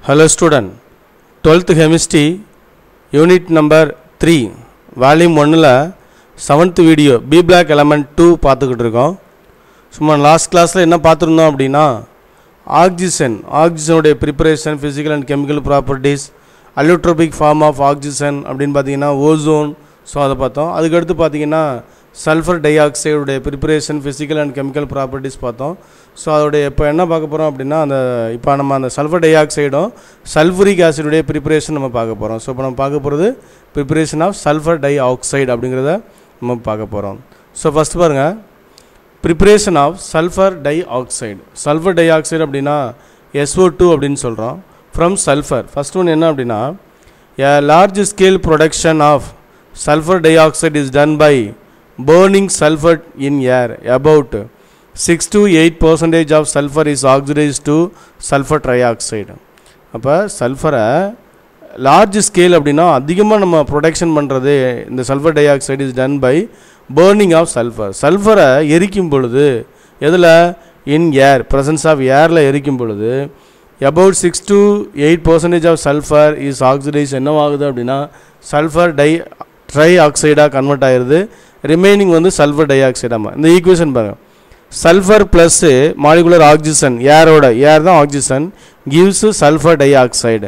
Hello student, 12th chemistry unit number 3 volume 1 la 7th video B black element 2 பார்த்துக்கிட்டு இருக்கோம். சும்மா last கிளாஸ்ல என்ன பார்த்திருந்தோம் அப்படினா ஆக்சிஜன் உடைய preparation physical and chemical properties allotropic form of oxygen அப்படினு பாத்தீங்கன்னா ஓசோன் சோ அத பார்த்தோம். அதுக்கு அடுத்து பாத்தீங்கன்னா சல்ஃபர் டை ஆக்சைடு உடைய preparation physical and chemical properties பார்த்தோம். சோ அதோட இப்போ என்ன பார்க்க போறோம் அப்படினா அந்த இப்போ நம்ம அந்த சல்ஃபர் டை ஆக்சைடும் சல்ஃபூரிக் ஆசிட் உடைய preparation நம்ம பார்க்க போறோம். சோ இப்போ நம்ம பார்க்க போறது preparation of sulfur dioxide அப்படிங்கறத நம்ம பார்க்க போறோம். சோ ஃபர்ஸ்ட் பாருங்க preparation of sulfur dioxide. Sulfur dioxide அப்படினா SO2 அப்படினு சொல்றோம். From sulfur. First one என்ன அப்படினா a large scale production of sulfur dioxide is done by burning sulfur in air. About 6 to 8% of sulfur is oxidized to sulfur trioxide. அப்ப சல்ஃபரை large scale அப்படினா அதிகமா நம்ம production பண்றது இந்த sulphur di oxide is done by burning of sulfur. சல்ஃபரை எரிக்கும் பொழுது எதுல in air presence of airல எரிக்கும் பொழுது about 6 to 8% of sulfur is oxidized என்னவாகுது அப்படினா sulfur trioxide கன்வர்ட் ஆயிருது. ரிமைனிங் வந்து சல்ஃபர் டை ஆக்சைடு. இந்த ஈக்குவேஷன் பாருங்க sulfur plus molecular oxygen air தான் oxygen gives sulfur dioxide.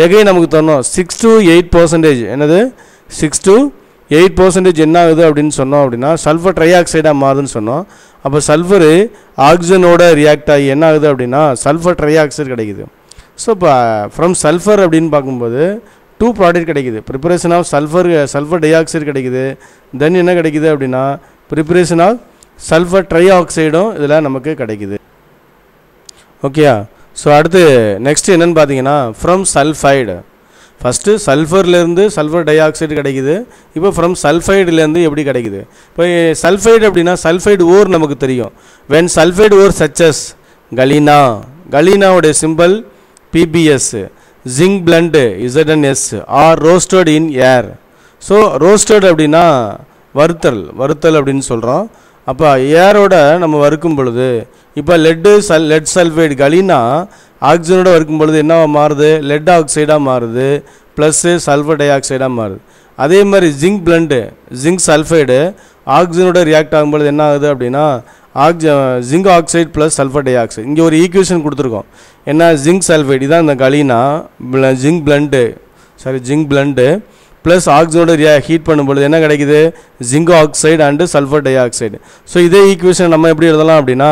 again நமக்கு தரணும் 6 to 8% என்னது 6 to 8% என்ன ஆகுது அப்படினு சொன்னோம் அப்படினா சல்ஃபர் ட்ரைஆக்சைடா மாறுதுன்னு சொன்னோம். அப்ப சல்ஃபர் ஆக்சிஜனோட ரியாக்ட் ஆகி என்ன ஆகுது அப்படினா சல்ஃபர் ட்ரைஆக்சைடு கிடைக்குது. சோ from sulfur அப்படினு பாக்கும்போது two ப்ராடக்ட் கிடைக்குது. preparation of sulfur dioxide கிடைக்குது. then என்ன கிடைக்குது அப்படினா preparation of சல்ஃபர் ட்ரைஆக்சைடும் இதெல்லாம் நமக்கு கிடைக்குது. ஓகேயா? சோ அடுத்து நெக்ஸ்ட் என்னன்னு பாத்தீங்கன்னா from sulfide. ஃபர்ஸ்ட் சல்ஃபர்ல இருந்து சல்ஃபர் டை ஆக்சைடு கிடைக்குது. இப்போ from sulfideல இருந்து எப்படி கிடைக்குது? இப்போ சல்ஃபைடு அப்படினா சல்ஃபைடு ஓர் நமக்கு தெரியும். when sulfide ore such as galena உடைய symbol PbS, zinc blend ZnS are roasted in air. so roasted அப்படினா வறுத்தல் அப்படினு சொல்றோம். அப்ப ஏரோட நம்ம வறுக்கும் பொழுது இப்போ லெட் சல்ஃபைடு galena ஆக்சிஜனோட வறுக்கும் பொழுது என்னவா மாறுது லெட் ஆக்சைடா மாறுது பிளஸ் சல்ஃபர் டை ஆக்சைடா மாறுது. அதே மாதிரி ஜிங்க் சல்ஃபைடு ஆக்சிஜனோட ரியாக்ட் ஆகும் பொழுது என்ன ஆகுது அப்படினா zinc oxide plus sulphur di oxide. இங்க ஒரு ஈக்குவேஷன் கொடுத்திருக்கோம். என்ன ஜிங்க் சல்ஃபைடு இதான் இந்த galena ஜிங்க் blend plus ஆக்சிஜனோட ஹீட் பண்ணும்போது என்ன கிடைக்குது zinc oxide and sulphur di oxide. So இதே ஈக்குவேஷன் நம்ம எப்படி எழுதலாம் அப்படினா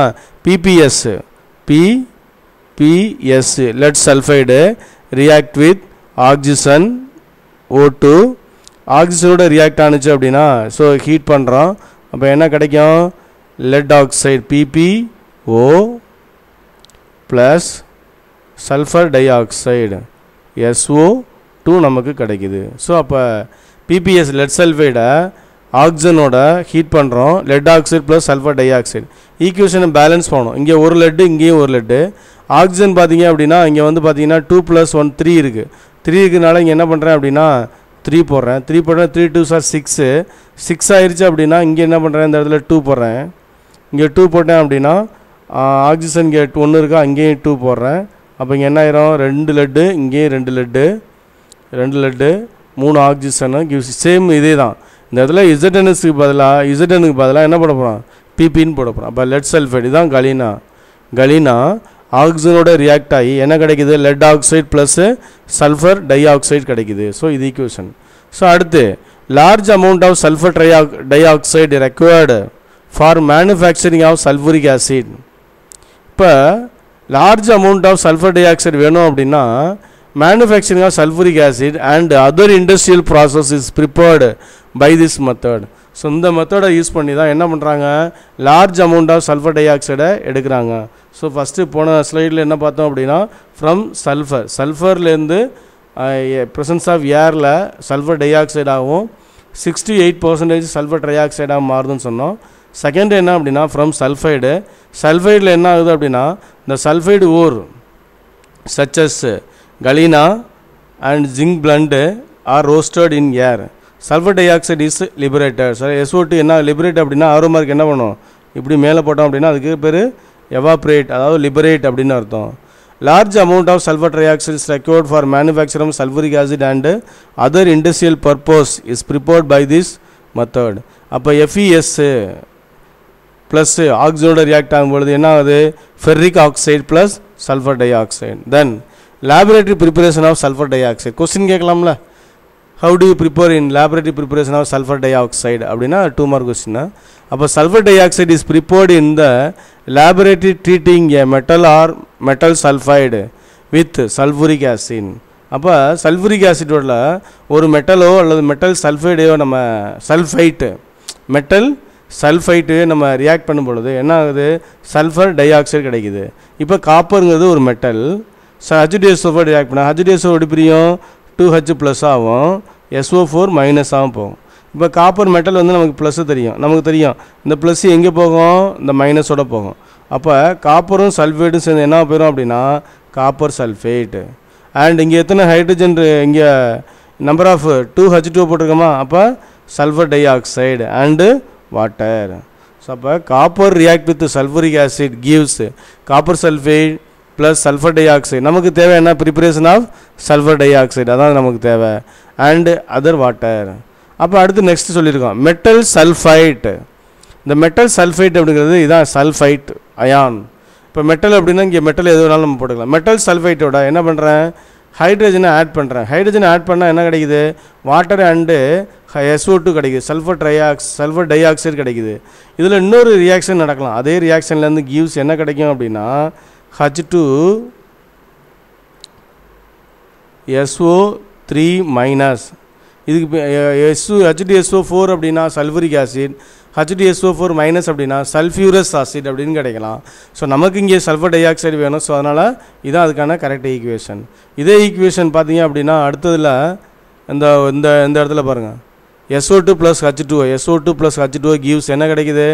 PPS lead sulfide react with oxygen O2 ஆக்சிஜனோட ரியாக்ட் ஆனுச்சு அப்படினா சோ ஹீட் பண்றோம். அப்ப என்ன கிடைக்கும் lead oxide PPO plus sulfur dioxide SO2 நமக்கு கிடைக்குது. சோ அப்ப PPS lead sulfide ஆக்சிஜனோட ஹீட் பண்றோம் lead oxide plus sulfur dioxide. ஈக்குவேஷனை பேலன்ஸ் பண்ணனும். இங்க ஒரு லெட் இங்கேயும் ஒரு லெட். ஆக்சிஜன் பாத்தீங்க அப்படினா இங்க வந்து பாத்தீங்கன்னா 2 + 1 3 இருக்கு. 3 இருக்கனால இங்க என்ன பண்றேன் அப்படினா 3 போடுறேன். 3 போட்டா 3 2s are 6 ஆயிருச்சு அப்படினா இங்க என்ன பண்றேன் இந்த இடத்துல 2 போடுறேன். இங்க 2 போட்டேன் அப்படினா ஆக்சிஜன் இங்க 1 இருக்கா அங்கேயும் 2 போடுறேன். அப்ப இங்க என்ன ஆயிரும் 2 லெட் இங்கேயும் 2 லெட் 3 ஆக்சிஜன் gives சேம் இதேதான். இந்த இடத்துல ZnS க்கு பதிலா என்ன போட போறோம் PP ன்னு போட போறோம். அப்ப lead sulfide இதான் galena ஆக்சிஜனோட ரியாக்ட் ஆகி என்ன கிடைக்குது lead oxide plus sulfur dioxide கிடைக்குது. சோ இது ஈக்குவேஷன். சோ அடுத்து large amount of sulfur dioxide required for manufacturing of sulfuric acid. இப்ப large amount of sulfur dioxide வேணும் அப்படினா manufacturing of sulfuric acid and other industrial process is prepared by this method. so இந்த மெத்தட use பண்ணி தான் என்ன பண்றாங்க large amount of sulfur dioxide எடுக்கறாங்க. so first போன ஸ்லைட்ல என்ன பார்த்தோம் அப்படினா from sulfurல இருந்து presence of airல sulfur dioxide ஆகும் 6 to 8% sulfur trioxide மாறுதுன்னு சொன்னோம். செகண்ட் என்ன அப்படினா from sulfideல என்ன ஆகுது அப்படினா the sulfide ore such as galena and zinc blend are roasted in air. sulfur dioxide is liberated. SO2 என்ன லிபரேட் அப்படினா ஆரோ மார்க் என்ன பண்ணும் இப்படி மேலே போட்டோம் அப்படினா அதுக்கு பேரு evaporate அதாவது liberate அப்படினு அர்த்தம். large amount of sulfur trioxide is required for manufacture of sulfuric acid and other industrial purpose is prepared by this method. அப்போ FeS ப்ளஸ் ஆக்சிஜனோட ரியாக்ட் ஆகும்பொழுது என்ன ஆகுது, ferric oxide plus sulphur di oxide. Then laboratory preparation of sulphur di oxide question கேட்கலாம்ல, how do you prepare in laboratory preparation of sulphur di oxide அப்படின்னா 2 mark question. அப்போ sulphur di oxide is prepared in the laboratory treating a metal or metal sulphide with sulphuric acid. அப்போ sulphuric ஆசிடோட ஒரு மெட்டலோ அல்லது metal சல்ஃபைடையோ நம்ம sulphite metal sulphide நம்ம ரியாக்ட் பண்ணும் பொழுது என்ன ஆகுது, சல்ஃபர் டை ஆக்சைடு கிடைக்குது. இப்போ காப்பருங்கிறது ஒரு மெட்டல், H2SO4 ரியாக்ட் பண்ணால் H2SO எப்படி பிரியும், 2H ப்ளஸ் ஆகும், SO4 மைனஸ் ஆகும் போகும். இப்போ காப்பர் மெட்டல் வந்து நமக்கு ப்ளஸ்ஸு தெரியும், நமக்கு தெரியும் இந்த ப்ளஸ் எங்கே போகும், இந்த மைனஸோடு போகும். அப்போ காப்பரும் சல்ஃபேட்டும் சேர்ந்து என்ன போயிடும் அப்படின்னா காப்பர் சல்ஃபேட். அண்ட் இங்கே எத்தனை ஹைட்ரஜன், இங்கே நம்பர் ஆஃப் 2H2 போட்டிருக்கோமா, அப்போ sulphur di oxide and water. So அப்போ copper react with sulphuric acid gives copper sulphate plus sulphur di oxide. நமக்கு தேவை என்ன, preparation of sulphur di oxide, அதான் நமக்கு தேவை. And other water. அப்போ அடுத்து நெக்ஸ்ட் சொல்லியிருக்கோம் மெட்டல் சல்ஃபைட். இந்த மெட்டல் சல்ஃபைட் அப்படிங்கிறது இதான் சல்ஃபைட் அயான். இப்போ மெட்டல் அப்படின்னா இங்கே மெட்டல் எது வேணாலும் நம்ம போட்டுக்கலாம். மெட்டல் சல்ஃபைட்டோட என்ன பண்ணுறேன், ஹைட்ரஜனை ஆட் பண்ணுறேன். ஹைட்ரஜனை ஆட் பண்ணால் என்ன கிடைக்குது, வாட்டர் அண்டு SO2 கிடைக்குது, சல்ஃபர் டை ஆக்சைடு கிடைக்குது. இதில் இன்னொரு ரியாக்ஷன் நடக்கலாம், அதே ரியாக்ஷன்லேருந்து கிவ்ஸ் என்ன கிடைக்கும் அப்படின்னா H2SO3 மைனஸ். இதுக்கு H2SO4 அப்படின்னா சல்ஃபூரிக் ஆசிட், H2SO4 மைனஸ் அப்படின்னா சல்ஃபியூரஸ் ஆசிட் அப்படின்னு கிடைக்கலாம். ஸோ நமக்கு இங்கே சல்ஃபர் டை ஆக்சைடு வேணும். ஸோ அதனால் இதான் அதுக்கான கரெக்ட் ஈக்குவேஷன். இதே ஈக்குவேஷன் பார்த்தீங்க அப்படின்னா அடுத்ததில் இந்த இந்த இந்த இடத்துல பாருங்கள், SO2 plus SO2 plus H2O gives என்ன கிடைக்குது,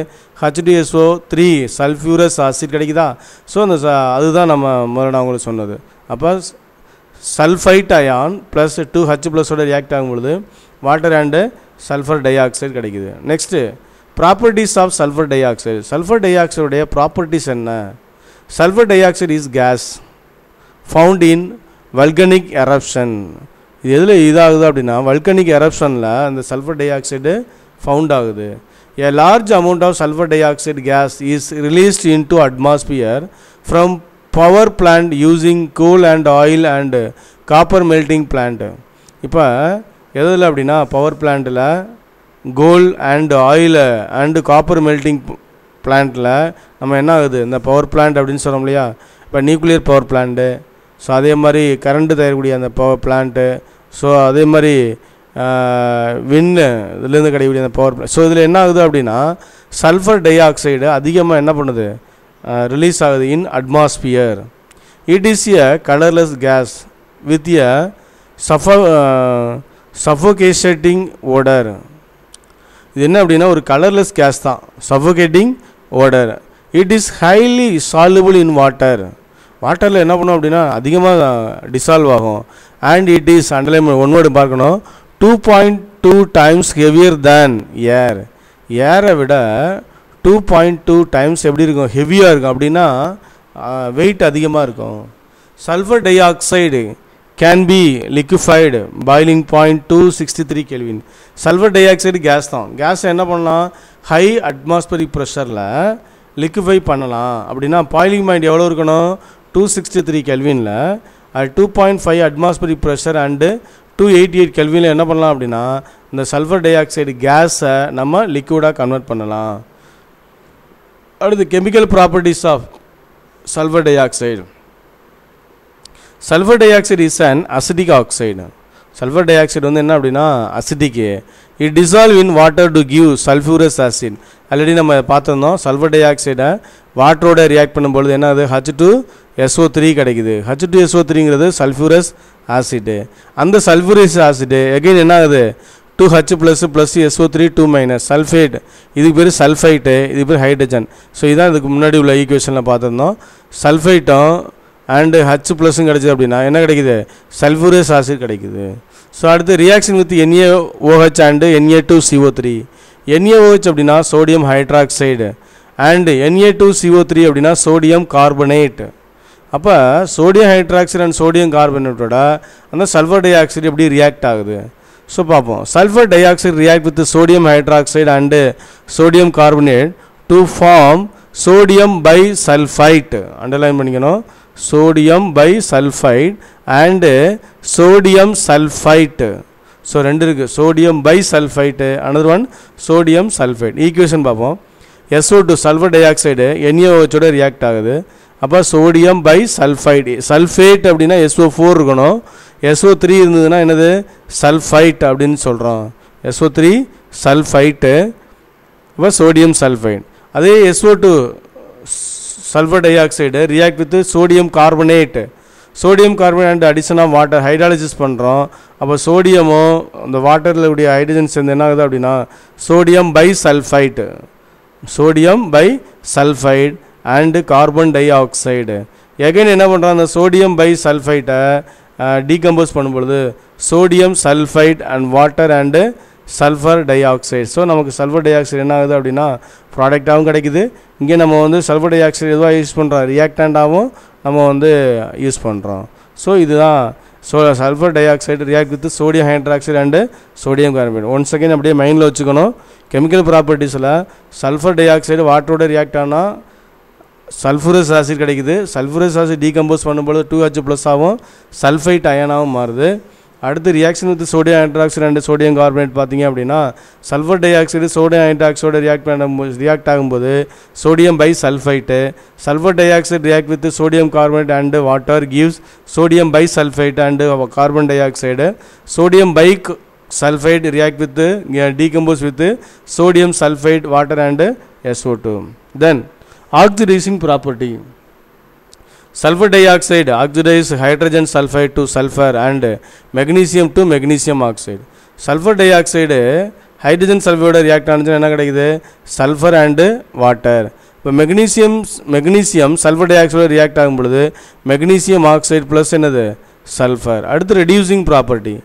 H2SO3 சல்ஃபியூரஸ் ஆசிட் கிடைக்குதா. ஸோ அந்த அதுதான் நம்ம முதல்ல உங்களுக்கு சொன்னது. அப்போ சல்ஃபைட் அயான் ப்ளஸ் 2H ப்ளஸோட ரியாக்ட் ஆகும்பொழுது water and sulphur di oxide கிடைக்குது. Next properties of sulphur di oxide. Sulphur டை ஆக்சைடுடைய ப்ராப்பர்ட்டிஸ் என்ன, sulphur di oxide is gas found in volcanic eruption. இது எதில் இதாகுது அப்படின்னா வல்கனிக் எரப்ஷனில் அந்த சல்ஃபர் டை ஆக்சைடு ஃபவுண்ட் ஆகுது. A large amount of sulfur dioxide gas is released into atmosphere from power plant using coal and oil and copper melting plant. இப்போ எதில் அப்படின்னா பவர் பிளான்ட்டில் coal and oil and copper melting பிளான்ட்டில் நம்ம என்ன ஆகுது, இந்த பவர் பிளான்ட் அப்படின்னு சொல்கிறோம் இல்லையா, இப்போ நியூக்ளியர் பவர் பிளான்ட்டு, ஸோ அதே மாதிரி கரண்ட்டு தயாரிக்கக்கூடிய அந்த பவர் பிளான்ட்டு, ஸோ அதே மாதிரி வின்னு இதுலேருந்து கிடைக்கக்கூடிய அந்த பவர் பிளான்ட். ஸோ இதில் என்ன ஆகுது அப்படின்னா சல்ஃபர் டை ஆக்சைடு அதிகமாக என்ன பண்ணுது, ரிலீஸ் ஆகுது in atmosphere. It is a colourless gas with a suffocating odour. இது என்ன அப்படின்னா ஒரு கலர்லெஸ் கேஸ் தான், suffocating odour. It is highly soluble in water. வாட்டரில் என்ன பண்ணும் அப்படின்னா அதிகமாக டிசால்வ் ஆகும். And it is underline one word பார்க்கணும், 2.2 டைம்ஸ் ஹெவியர் தேன் ஏர். ஏரை விட 2.2 டைம்ஸ் எப்படி இருக்கும், ஹெவியாக இருக்கும். அப்படின்னா வெயிட் அதிகமாக இருக்கும். Sulphur di oxide can be liquefied boiling point 263 kelvin. Sulphur di oxide gas தான், கேஸை என்ன பண்ணலாம், ஹை அட்மாஸ்பரிக் ப்ரெஷரில் லிக்விஃபை பண்ணலாம். அப்படின்னா பாய்லிங் பாயிண்ட் எவ்வளோ இருக்கணும், 263 கெல்வினில். அது 2.5 அட்மாஸ்பரிக் ப்ரெஷர் அண்டு 288 கெல்வினில் என்ன பண்ணலாம் அப்படின்னா இந்த சல்ஃபர் டை ஆக்சைடு கேஸை நம்ம லிக்விடாக கன்வெர்ட் பண்ணலாம். அடுத்து chemical properties of sulphur di oxide. Sulphur di oxide is an acidic oxide. Sulphur di oxide வந்து என்ன அப்படின்னா அசிட்டிக்கு. It dissolve in water to give sulphurous acid. Already நம்ம பார்த்துருந்தோம், சல்ஃபர் டை ஆக்சைடை வாட்டரோட ரியாக்ட் பண்ணும்பொழுது என்ன ஆகுது, H2SO3 கிடைக்குது. H2SO3ங்கிறது சல்ஃபியூரஸ் ஆசிட்டு. அந்த சல்ஃபியூரஸ் ஆசிட்டு எகைன் என்ன ஆகுது, 2H plus plus SO3 2 minus sulphate. இதுக்கு பேர் சல்ஃபைட்டு, இதுக்கு பேர் ஹைட்ரஜன். ஸோ இதுதான் இதுக்கு முன்னாடி உள்ள ஈக்குவேஷனில் பார்த்துருந்தோம். சல்ஃபைட்டும் அண்டு H ப்ளஸும் கிடைச்சிது அப்படின்னா என்ன கிடைக்குது, சல்ஃபியூரஸ் ஆசிட் கிடைக்குது. ஸோ அடுத்து reaction with NaOH and Na2CO3. NaOH அப்படின்னா சோடியம் ஹைட்ராக்சைடு அண்டு Na2CO3 அப்படின்னா சோடியம் கார்பனேட். அப்போ சோடியம் ஹைட்ராக்சைடு அண்ட் சோடியம் கார்பனேட்டோட அந்த சல்ஃபர் டை ஆக்சைடு எப்படி ரியாக்ட் ஆகுது ஸோ பார்ப்போம். Sulphur di oxide react with sodium hydroxide and sodium carbonate to form sodium bisulphite. Underline பண்ணிக்கணும். Sodium bisulphite and sodium sulphite. So ரெண்டு இருக்குது, sodium bisulphite, another one sodium sulphide. Equation பார்ப்போம். SO2 sulphur di oxide NaOHோட react ஆகுது. அப்போ sodium by sulphide, sulphate அப்படின்னா SO4 இருக்கணும், SO3 இருந்ததுன்னா என்னது சல்ஃபைட் அப்படின்னு சொல்கிறோம். SO3 சல்ஃபைட்டு, அப்போ சோடியம் சல்ஃபைட். அதே SO2 sulphur di oxide react with sodium carbonate, sodium carbonate and addition of water hydrolysis பண்ணுறோம். அப்போ சோடியமும் அந்த வாட்டரில் உடைய ஹைட்ரஜன் சேர்ந்து என்ன ஆகுது அப்படின்னா sodium bisulphite, sodium bisulphite and carbon dioxide. Again என்ன பண்ணுறோம், அந்த சோடியம் பை சல்ஃபைட்டை டீகம்போஸ் பண்ணும்பொழுது sodium sulphite and water and sulphur di oxide. So நமக்கு சல்ஃபர் டை ஆக்சைடு என்ன ஆகுது அப்படின்னா ப்ராடக்டாகவும் கிடைக்குது. இங்கே நம்ம வந்து சல்ஃபர் டை ஆக்சைடு எதுவாக யூஸ் பண்ணுறோம், ரியாக்டண்ட்டாகவும் நம்ம வந்து யூஸ் பண்ணுறோம். ஸோ இதுதான் sulphur di oxide react with sodium hydroxide and sodium carbonate. One second அப்படியே மைண்டில் வச்சுக்கணும். கெமிக்கல் ப்ராப்பர்ட்டிஸில் சல்ஃபர் டை ஆக்சைடு வாட்டரோட ரியாக்ட் ஆனால் சல்ஃபரஸ் ஆசிட் கிடைக்குது. சல்ஃபரஸ் ஆசிட் டீகம்போஸ் பண்ணும்போது 2H+ ஆகும், சல்ஃபைட் அயனாகவும் மாறுது. அடுத்து reaction with sodium hydroxide and sodium carbonate பார்த்தீங்க அப்படின்னா sulphur di oxide sodium hydroxide react ஆகும்போது sodium bisulphite, sulphur di oxide react with sodium carbonate and water gives sodium bisulphite and carbon dioxide. Sodium bisulphite react with decompose with sodium sulphite water and SO2. Then oxidizing property. Sulfur dioxide oxidize hydrogen sulfide to sulfur and magnesium to magnesium oxide. Sulfur dioxide hydrogen sulfide react ஆனது என்ன கிடைக்குது sulphur and water. இப்போ magnesium sulphur di oxide react ஆகும் பொழுது magnesium oxide plus என்னது sulphur. அடுத்து reducing property.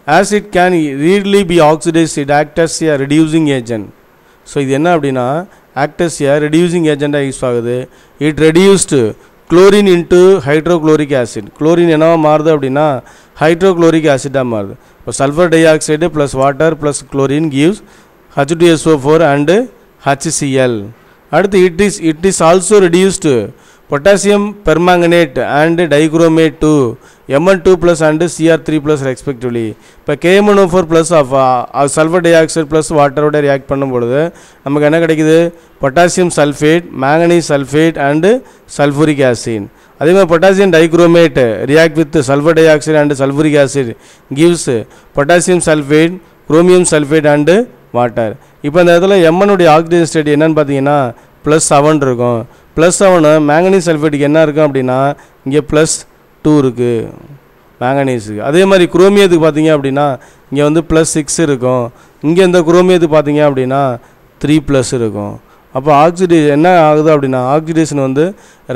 as it can readily be oxidized it acts as a reducing agent. So இது என்ன அப்படின்னா act as a reducing agent use ஆகுது. it reduced chlorine into hydrochloric acid. chlorine என்னவா மாறுது அப்படின்னா hydrochloric ஆசிடாக மாறுது. இப்போ sulphur di oxide plus water plus chlorine gives H2SO4 and HCl. அடுத்து it is also reduced potassium permanganate and dichromate to Mn2 plus and Cr3 respectively. இப்போ KMnO4 plus of sulfur dioxide plus water ஓட react பண்ணும்பொழுது நமக்கு என்ன கிடைக்குது potassium sulphate, manganese sulphate and sulphuric acid. அதே மாதிரி potassium dichromate react with sulphur di oxide and sulphuric acid gives potassium sulphate, chromium sulphate and water. இப்போ இந்த இடத்துல எம்மனுடைய ஆக்சிஜன் ஸ்டேட் என்னன்னு பார்த்தீங்கன்னா +7 இருக்கும். +7 மேங்கனீஸ் சல்ஃபேட்டுக்கு என்ன இருக்கும் அப்படின்னா இங்கே +2 இருக்குது மேங்கனீஸுக்கு. அதே மாதிரி குரோமியத்துக்கு பார்த்தீங்க அப்படின்னா இங்கே வந்து +6 இருக்கும். இங்கே இந்த குரோமியத்துக்கு பார்த்தீங்க அப்படின்னா 3+ இருக்கும். அப்போ ஆக்சிடேஷன் என்ன ஆகுது அப்படின்னா ஆக்சிடேஷன் வந்து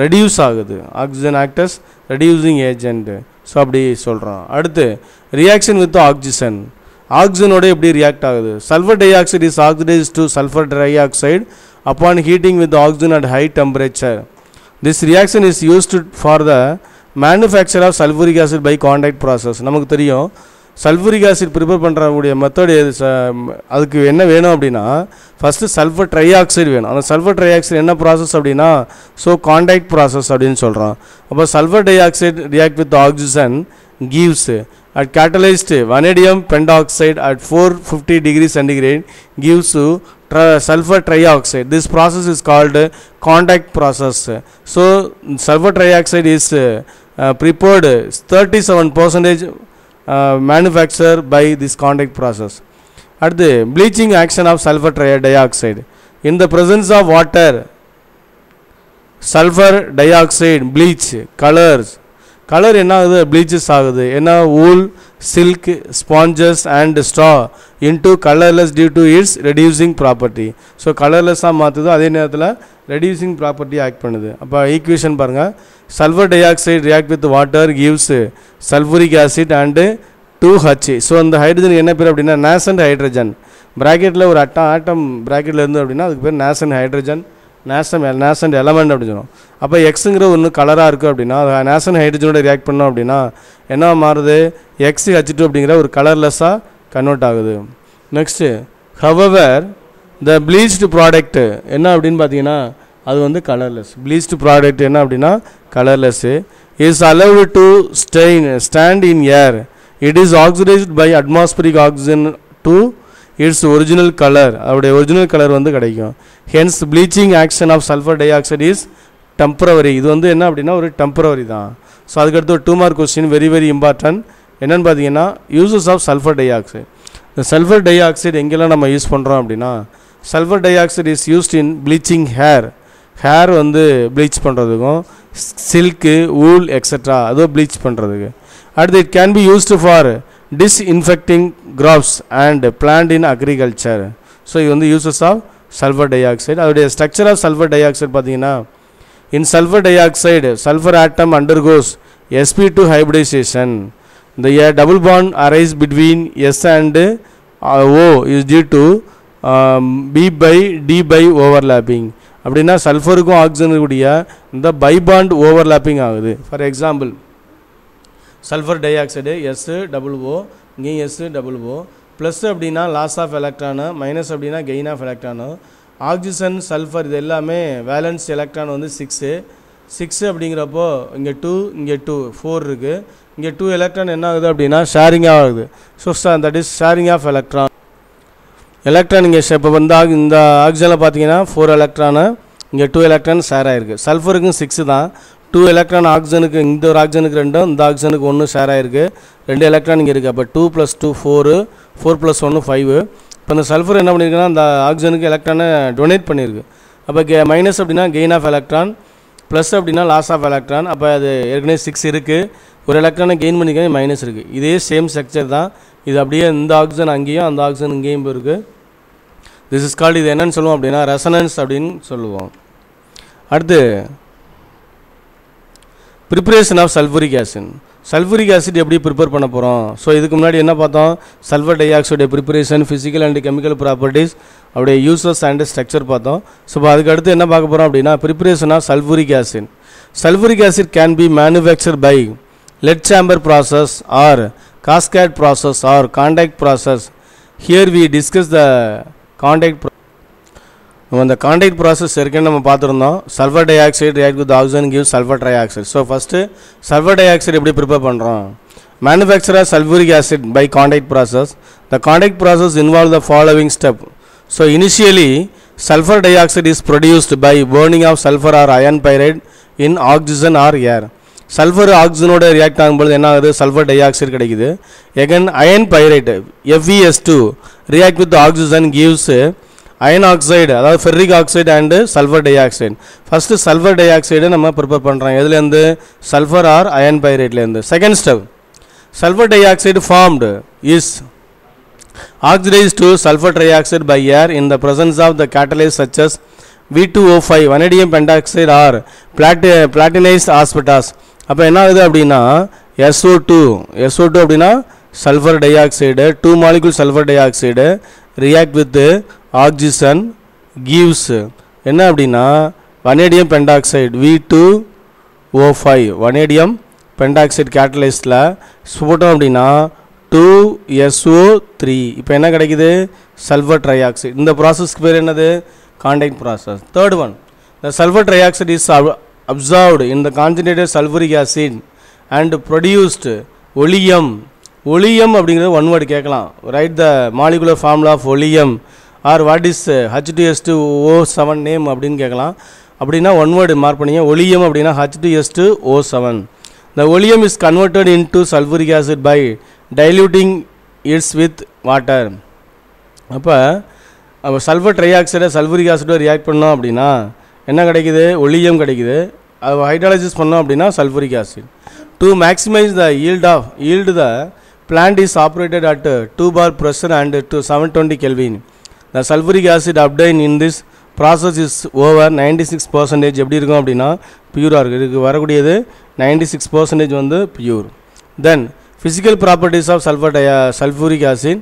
ரெடியூஸ் ஆகுது. Oxygen acts reducing agent. So அப்படி சொல்கிறோம். அடுத்து ரியாக்ஷன் வித் ஆக்சிஜன். ஆக்சிஜனோட எப்படி ரியாக்ட் ஆகுது. Sulphur di oxide is oxidise to sulphur di oxide upon heating with oxygen at high temperature. This reaction is used for the manufacture of sulfuric acid by contact process. நமக்கு தெரியும் sulphuric acid prepare பண்ணுறக்கூடிய method அதுக்கு என்ன வேணும் அப்படின்னா first sulphur try oxide வேணும். அந்த sulphur try oxide என்ன process அப்படின்னா கான்டாக்ட் ப்ராசஸ் அப்படின்னு சொல்கிறோம். அப்போ sulphur di oxide react with oxygen gives at catalyzed vanadium pentoxide at 450 degrees centigrade gives sulfur trioxide. This process is called contact process. So sulfur trioxide is prepared 37% manufactured by this contact process. At the bleaching action of sulfur dioxide in the presence of water, sulfur dioxide bleach colors. Colour என்ன ஆகுது ப்ளீச்சஸ் ஆகுது. என்ன wool, silk, sponges and straw into colorless due to its reducing property. So கலர்லெஸ்ஸாக மாற்றுது, அதே நேரத்தில் reducing property act பண்ணுது. அப்போ ஈக்குவேஷன் பாருங்கள். Sulphur di oxide react with water gives sulphuric acid and 2H. So அந்த ஹைட்ரஜன் என்ன பேர் அப்படின்னா நேசன்ட் ஹைட்ரஜன். ப்ராக்கெட்டில் ஒரு ஆட்டம் ப்ராக்கெட்டில் இருந்து அப்படின்னா அதுக்கு பேர் நேசன்ட் ஹைட்ரஜன் நேசன்ட் எலமெண்ட் அப்படின்னு சொல்லுவோம். அப்போ எக்ஸுங்கிற ஒன்று கலராக இருக்குது அப்படின்னா நேசன் ஹைட்ரஜனோட ரியாக்ட் பண்ணோம் அப்படின்னா என்ன மாறுது, XH2 அப்படிங்கிற ஒரு கலர்லெஸ்ஸாக கன்வெர்ட் ஆகுது. நெக்ஸ்ட்டு ஹவவர் த ப்ளீச்டு ப்ராடக்ட் என்ன அப்படின்னு பார்த்தீங்கன்னா அது வந்து கலர்லெஸ். ப்ளீச்டு ப்ராடக்ட் என்ன அப்படின்னா colourless. Is allowed to stand in air. It is oxidised by atmospheric oxygen to its original colour. அவருடைய ஒரிஜினல் கலர் வந்து கிடைக்கும். Hence bleaching action of sulphur di oxide is temporary. இது வந்து என்ன அப்படின்னா ஒரு டெம்பரவரி தான். ஸோ அதுக்கடுத்து ஒரு 2 mark question very very important. என்னென்னு பார்த்தீங்கன்னா uses of sulphur di oxide. இந்த சல்ஃபர் டை ஆக்சைடு எங்கெல்லாம் நம்ம யூஸ் பண்ணுறோம் அப்படின்னா sulphur di oxide is used in bleaching hair வந்து ப்ளீச் பண்ணுறதுக்கும் சில்க்கு வூல் எக்ஸட்ரா அதுவும் ப்ளீச் பண்ணுறதுக்கு. அடுத்து it can be used for disinfecting crops and plant in agriculture. So இது வந்து uses of sulphur di oxide. அதோடைய structure of sulphur di oxide பார்த்தீங்கன்னா இன் sulphur di oxide sulphur atom undergoes sp2 hybridization. The double bond arise between S and O is due to B by D by overlapping. அப்படின்னா சல்ஃபருக்கும் ஆக்சிஜனுக்குடைய இந்த pi bond overlapping ஆகுது. For example sulphur di oxide SOO, இங்கேயும் SOO. Plus அப்படின்னா loss of electron, minus அப்படின்னா gain of electron. Oxygen sulphur இது எல்லாமே வேலன்ஸ் எலக்ட்ரான் வந்து 6 அப்படிங்கிறப்போ இங்கே 2 இங்கே 2 4 இருக்குது. இங்கே 2 எலக்ட்ரான் என்ன ஆகுது அப்படின்னா ஷேரிங்காக ஆகுது. So that is sharing of electron. இங்கே இப்போ வந்து இந்த ஆக்சிஜனில் பார்த்தீங்கன்னா 4 எலக்ட்ரானு, இங்கே 2 எலக்ட்ரான் ஷேர் ஆகிருக்கு. சல்ஃபருக்கும் 6 தான். 2 எலக்ட்ரான் ஆக்சிஜனுக்கு, இந்த ஒரு ஆக்சிஜனுக்கு 2, இந்த ஆக்சிஜனுக்கு 1 ஷேர் ஆகிருக்கு. 2 எலக்ட்ரான் இங்கே இருக்குது. அப்போ 2 + 2 4, 4 + 1 5. இப்போ இந்த சல்ஃபர் என்ன பண்ணியிருக்குன்னா அந்த ஆக்சிஜனுக்கு எலக்ட்ரானை டொனேட் பண்ணியிருக்கு. அப்போ மைனஸ் அப்படின்னா கெயின் ஆஃப் எலக்ட்ரான், ப்ளஸ் அப்படின்னா லாஸ் ஆஃப் எலக்ட்ரான். அப்போ அது ஏற்கனவே 6 இருக்குது, ஒரு எலக்ட்ரானை கெயின் பண்ணிக்க மைனஸ் இருக்குது. இதே சேம் ஸ்ட்ரக்சர் தான். இது அப்படியே இந்த ஆக்சிஜன் அங்கேயும் அந்த ஆக்சிஜன் இங்கேயும் இருக்குது. திஸ் இஸ் கால்டு, இது என்னன்னு சொல்லுவோம் அப்படின்னா ரெசனன்ஸ் அப்படின்னு சொல்லுவோம். அடுத்து preparation of sulphuric acid. Sulphuric acid எப்படி ப்ரிப்பேர் பண்ண போகிறோம்? ஸோ இதுக்கு முன்னாடி என்ன பார்த்தோம், sulphur di oxide preparation, physical and chemical properties, அப்படியே யூசஸ் அண்ட் ஸ்ட்ரக்சர் பார்த்தோம். ஸோ இப்போ அதுக்கு அடுத்து என்ன பார்க்க போகிறோம் அப்படின்னா preparation of sulphuric acid. Sulfuric acid can be manufactured by lead chamber process or cascade process or contact process. Here we discuss the contact process. The contact process நம்ம பார்த்துருந்தோம். Sulfur dioxide react with oxygen gives sulfur trioxide. So first sulfur dioxide எப்படி prepare பண்ணுறோம்? Manufacture sulfuric acid by contact process. The contact process involves the following step. So initially sulfur dioxide is produced by burning of sulfur or iron pyrite in oxygen or air. Sulphur ஆக்சிஜனோட react ஆகும்போது என்ன ஆகுது, sulphur di oxide கிடைக்குது. Again iron pyrite FeS2 react with oxygen gives iron oxide, அதாவது ferric oxide and sulphur di oxide. First sulphur di oxide நம்ம prepare பண்ணுறோம். எதுலேருந்து? Sulphur or iron பைரைட்லேருந்து. Second step, sulphur di oxide formed is oxidized to sulfur trioxide by air in the presence of the catalyst such as V2O5 vanadium pentoxide or platinized asbestos. அப்போ என்ன ஆகுது அப்படின்னா SO2 அப்படின்னா sulphur di oxide, 2 molecule sulphur di oxide react with oxygen gives என்ன அப்படின்னா vanadium pentoxide V2O5 vanadium pentoxide கேட்டலிஸ்டில் போட்டோம் அப்படின்னா 2SO3. இப்போ என்ன கிடைக்குது? Sulphur trioxide. இந்த ப்ராசஸ்க்கு பேர் என்னது? Contact process. Third one, the sulfur trioxide is absorbed in the concentrated sulfuric acid and produced oleum. oleum அப்படிங்கிறது ஒன் வேர்டு கேட்கலாம். Write the molecular formula of oleum or what is H2S2O7 name அப்படின்னு கேட்கலாம். அப்படின்னா one word mark பண்ணிங்க. oleum அப்படின்னா H2S2O7. The oleum is converted into sulfuric acid by diluting it with water. அப்போ sulphur ட்ரைஆக்சைடை sulphuric ஆசிடோட react பண்ணோம் அப்படின்னா என்ன கிடைக்குது? ஒலியம் கிடைக்குது. அது ஹைட்ராலிசிஸ் பண்ணோம் அப்படின்னா sulphuric acid. To maximise the yield the plant is operated at 2 bar pressure and to 720 Kelvin. The sulfuric acid obtained in this process is over 96%. எப்படி இருக்கும் அப்படின்னா பியூராக இருக்குது. இதுக்கு வரக்கூடியது 96% வந்து pure. Then physical properties of sulfuric acid.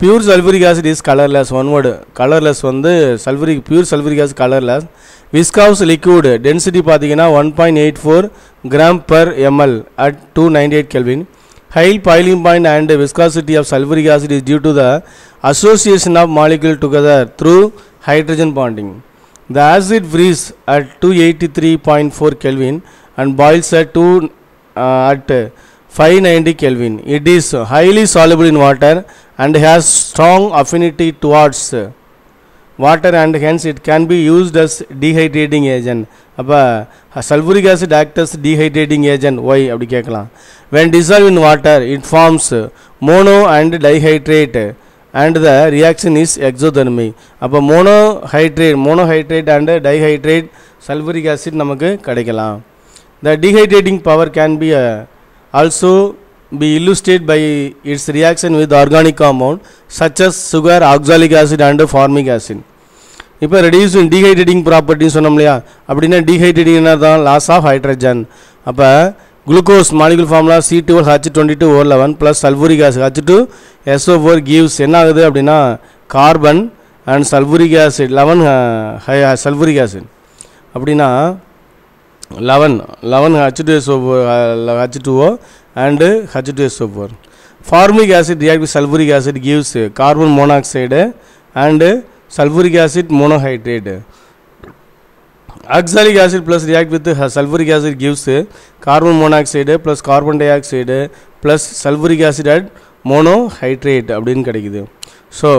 Pure sulfuric acid is colorless. One word, colorless வந்து sulfuric, pure sulfuric acid colorless. Viscous liquid density பார்த்தீங்கன்னா 1.84 gram per ml at 298 Kelvin. High boiling point and viscosity of sulfuric acid is due to the association of molecules together through hydrogen bonding. The acid freezes at 283.4 Kelvin and boils at 590 Kelvin. It is highly soluble in water and has strong affinity towards water, and hence it can be used as dehydrating agent. அப்போ sulfuric acid acts as dehydrating agent. Why அப்படி கேட்கலாம். When dissolved in water, it forms mono and dihydrate and the reaction is exothermic. அப்போ monohydrate and dihydrate sulfuric acid நமக்கு கிடைக்கலாம். The dehydrating power can be also be illustrated by its reaction with organic compound such as sugar, oxalic acid and formic acid. இப்போ reducing dehydrating properties சொன்னோம் இல்லையா, அப்படின்னா dehydrating தான் loss of hydrogen. அப்போ glucose molecule formula C12H22O11 plus sulfuric acid H2SO4 gives என்ன ஆகுது அப்படின்னா carbon and sulfuric acid 11 sulfuric acid அப்படின்னா 11 H2SO and H2SO4. Formic acid react with sulfuric acid gives carbon monoxide and sulfuric acid monohydrate. Oxalic acid plus react with sulfuric acid gives carbon monoxide plus carbon dioxide plus sulfuric acid and monohydrate அப்படின்னு கிடைக்குது. So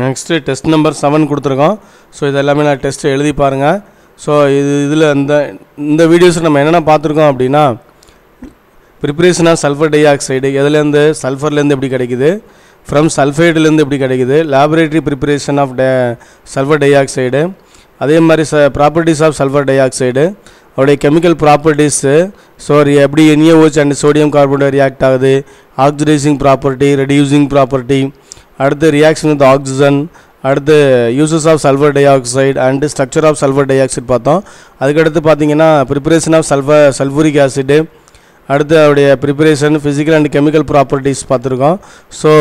next test number 7 கொடுத்துருக்கோம். So இதெல்லாமே நான் test எழுதி பாருங்கள். So இதில் இந்த வீடியோஸில் நம்ம என்னென்ன பார்த்துருக்கோம் அப்படின்னா, preparation of sulphur di oxide எதுலேருந்து, சல்ஃபர்லேருந்து எப்படி கிடைக்குது, ஃப்ரம் சல்ஃபைடுலேருந்து எப்படி கிடைக்குது, laboratory preparation of sulphur di oxide, அதே மாதிரி properties of sulphur di oxide, அவருடைய கெமிக்கல் ப்ராப்பர்ட்டிஸு, ஸோ எப்படி NaOH and sodium carbonate react ஆகுது, ஆக்சிடைசிங் ப்ராப்பர்ட்டி, ரெடியூசிங் ப்ராப்பர்ட்டி, அடுத்து ரியாக்ஷன் வித் ஆக்சிஜன், அடுத்து uses of sulphur di oxide and structure of sulphur di oxide பார்த்தோம். அதுக்கடுத்து பார்த்தீங்கன்னா preparation of sulphuric acid, அடுத்து அவருடைய preparation, physical and chemical properties பார்த்துருக்கோம். So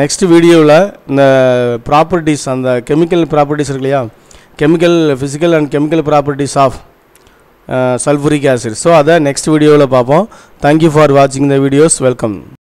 next வீடியோவில் இந்த ப்ராப்பர்ட்டிஸ், அந்த கெமிக்கல் ப்ராப்பர்ட்டிஸ் இருக்கு இல்லையா, physical and chemical properties of sulfuric acid. So அதை நெக்ஸ்ட் வீடியோவில் பார்ப்போம். தேங்க்யூ ஃபார் வாட்சிங் த வீடியோஸ். வெல்கம்.